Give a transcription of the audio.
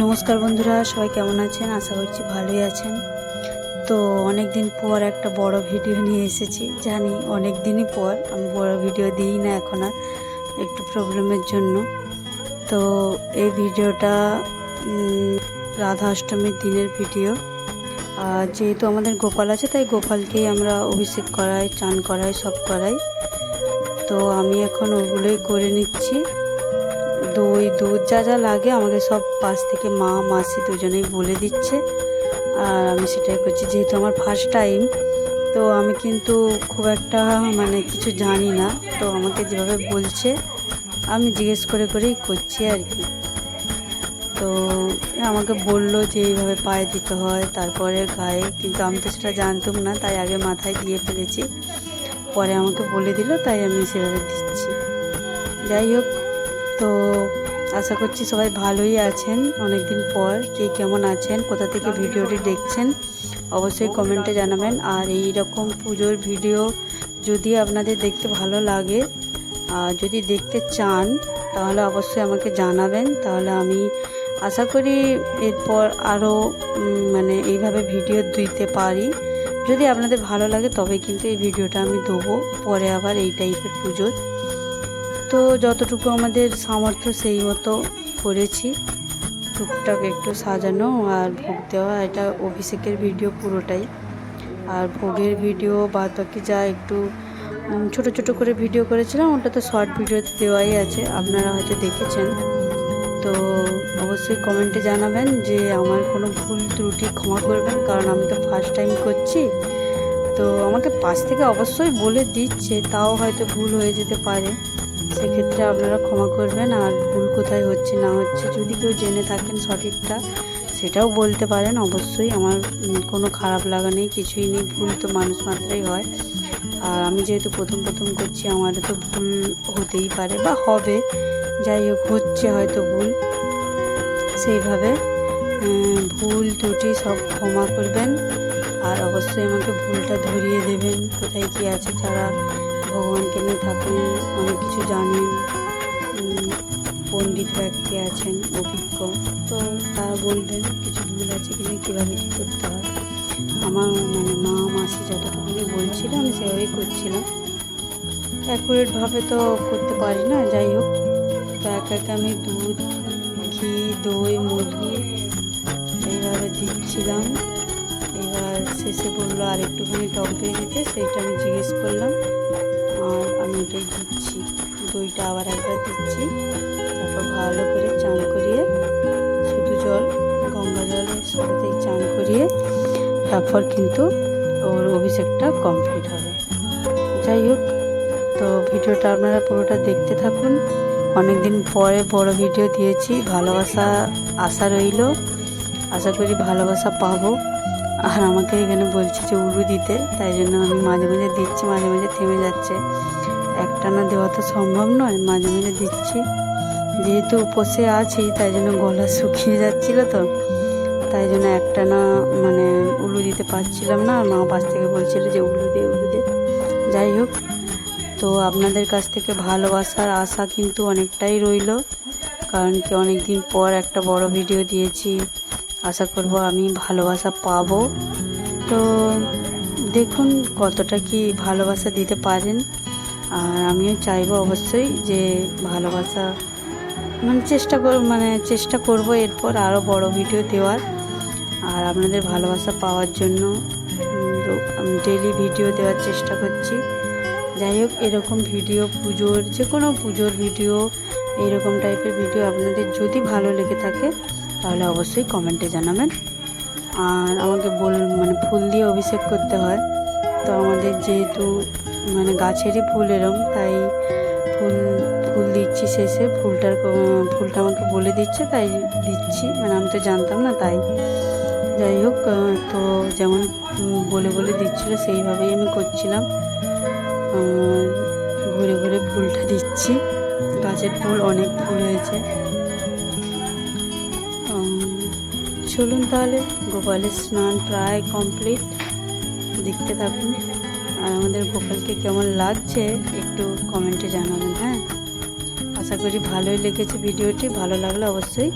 নমস্কার বন্ধুরা, সবাই কেমন আছেন? আশা করছি ভালোই আছেন। তো অনেক দিন পর একটা বড় ভিডিও নিয়ে এসেছি। জানি অনেক দিনই পর, আমি বড় ভিডিও দিই না এখন আর, একটু প্রবলেমের জন্য। তো এই ভিডিওটা রাধা অষ্টমীর দিনের ভিডিও। আর যেহেতু আমাদের গোপাল আছে, তাই গোপালকেই আমরা অভিষেক করাই, চান করাই, সব করাই। তো আমি এখন ওগুলোই করে নিচ্ছি। দই, দুধ যা যা লাগে আমাকে সব পাশ থেকে মা, মাসি দুজনেই বলে দিচ্ছে, আর আমি সেটাই করছি। যেহেতু আমার ফার্স্ট টাইম, তো আমি কিন্তু খুব একটা কিছু জানি না। তো আমাকে যেভাবে বলছে আমি জিজ্ঞেস করে করেই করছি আর কি। তো আমাকে বললো যে এইভাবে পায়ে দিতে হয়, তারপরে গায়ে, কিন্তু আমি তো সেটা জানতাম না, তাই আগে মাথায় দিয়ে ফেলেছি। পরে আমাকে বলে দিল, তাই আমি সেভাবে দিচ্ছি। যাই হোক, তো আশা করছি সবাই ভালোই আছেন। অনেক দিন পর কে কেমন আছেন, কোথা থেকে ভিডিওটি দেখছেন অবশ্যই কমেন্টে জানাবেন। আর এই রকম পুজোর ভিডিও যদি আপনাদের দেখতে ভালো লাগে, আর যদি দেখতে চান, তাহলে অবশ্যই আমাকে জানাবেন। তাহলে আমি আশা করি এরপর আরও এইভাবে ভিডিও দিতে পারি। যদি আপনাদের ভালো লাগে তবে কিন্তু এই ভিডিওটা আমি দেবো পরে আবার এই টাইপের পুজোর। তো যতটুকু আমাদের সামর্থ্য সেই মতো করেছি, টুকটাক একটু সাজানো আর ভোগ দেওয়া। এটা অভিষেকের ভিডিও পুরোটাই, আর ভোগের ভিডিও বাদ বাকি যা একটু ছোট ছোট করে ভিডিও করেছিলাম, ওটা তো শর্ট ভিডিওতে দেওয়াই আছে, আপনারা হয়তো দেখেছেন। তো অবশ্যই কমেন্টে জানাবেন যে আমার কোনো ভুল ত্রুটি ক্ষমা করবেন, কারণ আমি তো ফার্স্ট টাইম করছি। তো আমাকে পাশ থেকে অবশ্যই বলে দিচ্ছে, তাও হয়তো ভুল হয়ে যেতে পারে, সেক্ষেত্রে আপনারা ক্ষমা করবেন। আর ভুল কোথায় হচ্ছে না হচ্ছে যদি কেউ জেনে থাকেন সঠিকটা, সেটাও বলতে পারেন অবশ্যই। আমার কোনো খারাপ লাগা নেই, কিছুই নেই। ভুল তো মানুষ মাত্রই হয়, আর আমি যেহেতু প্রথম করছি, আমারও তো ভুল হতেই পারে বা হবে। যাই হোক, হচ্ছে হয়তো ভুল, সেইভাবে ভুল ত্রুটি সব ক্ষমা করবেন। আর অবশ্যই আমাকে ভুলটা ধরিয়ে দেবেন, কোথায় কী আছে। যারা ভগবানকে নিয়ে থাকেন, অনেক কিছু জানেন, পণ্ডিত ব্যক্তি আছেন, অভিজ্ঞ, তো তারা বলবেন কিছু ভুল আছে কিনা, কীভাবে কী করতে হয়। আমার মা, মাসি যতটুকুনি বলছিল আমি সেভাবেই করছিলাম। অ্যাকুরেটভাবে তো করতে পারি না। যাই হোক, তো একে আমি দুধ, ঘি, দই, মধু এইভাবে দিচ্ছিলাম। এবার শেষে বললো আর একটুখানি টক দই দিতে, সেইটা আমি জিজ্ঞেস করলাম, আর আমি ওটাই দিচ্ছি। দইটা আবার একবার দিচ্ছি, তারপর ভালো করে চান করিয়ে, শুধু জল, গঙ্গা জলের সাথেই চান করিয়ে তারপর কিন্তু ওর অভিষেকটা কমপ্লিট হবে। যাই হোক, তো ভিডিওটা আপনারা পুরোটা দেখতে থাকুন। অনেক দিন পরে বড় ভিডিও দিয়েছি, ভালোবাসা আশা রইল, আশা করি ভালোবাসা পাবো। আর আমাকে এখানে বলছে যে উড়ু দিতে, তাই জন্য আমি মাঝে মাঝে দিচ্ছি, মাঝে মাঝে থেমে যাচ্ছে। একটানা দেওয়া তো সম্ভব নয়, মাঝে মাঝে দিচ্ছি। যেহেতু উপসে আছি, তাই জন্য গলা শুকিয়ে যাচ্ছিলো, তো তাই জন্য একটানা উলু দিতে পারছিলাম না। আর মা পাশ থেকে বলছিল যে উলু দে, উলু দে। যাই হোক, তো আপনাদের কাছ থেকে ভালোবাসার আশা কিন্তু অনেকটাই রইল, কারণ কি অনেক দিন পর একটা বড় ভিডিও দিয়েছি। আশা করব আমি ভালোবাসা পাবো। তো দেখুন কতটা কি ভালোবাসা দিতে পারেন। আর আমিও চাইবো অবশ্যই যে ভালোবাসা চেষ্টা করব এরপর আরও বড় ভিডিও দেওয়ার, আর আপনাদের ভালোবাসা পাওয়ার জন্য আমি ডেইলি ভিডিও দেওয়ার চেষ্টা করছি। যাই হোক, এরকম ভিডিও পুজোর, যে কোনো পুজোর ভিডিও, এইরকম টাইপের ভিডিও আপনাদের যদি ভালো লেগে থাকে তাহলে অবশ্যই কমেন্টে জানাবেন। আর আমাকে ফুল দিয়ে অভিষেক করতে হয়, তো আমাদের যেহেতু গাছেরই ফুল এরম, তাই ফুল দিচ্ছি শেষে। ফুলটা আমাকে বলে দিচ্ছে, তাই দিচ্ছি, আমি তো জানতাম না, তাই। যাই হোক, তো যেমন বলে দিচ্ছিল সেইভাবেই আমি করছিলাম। ঘুরে ঘুরে ফুলটা দিচ্ছি, গাছের ফুল, অনেক ফুল হয়েছে। চলুন তাহলে, গোপালের স্নান প্রায় কমপ্লিট, দেখতে থাকুন। আর আমাদের গোপালকে কেমন লাগছে একটু কমেন্টে জানাবেন। হ্যাঁ, আশা করি ভালোই লেগেছে ভিডিওটি। ভালো লাগলে অবশ্যই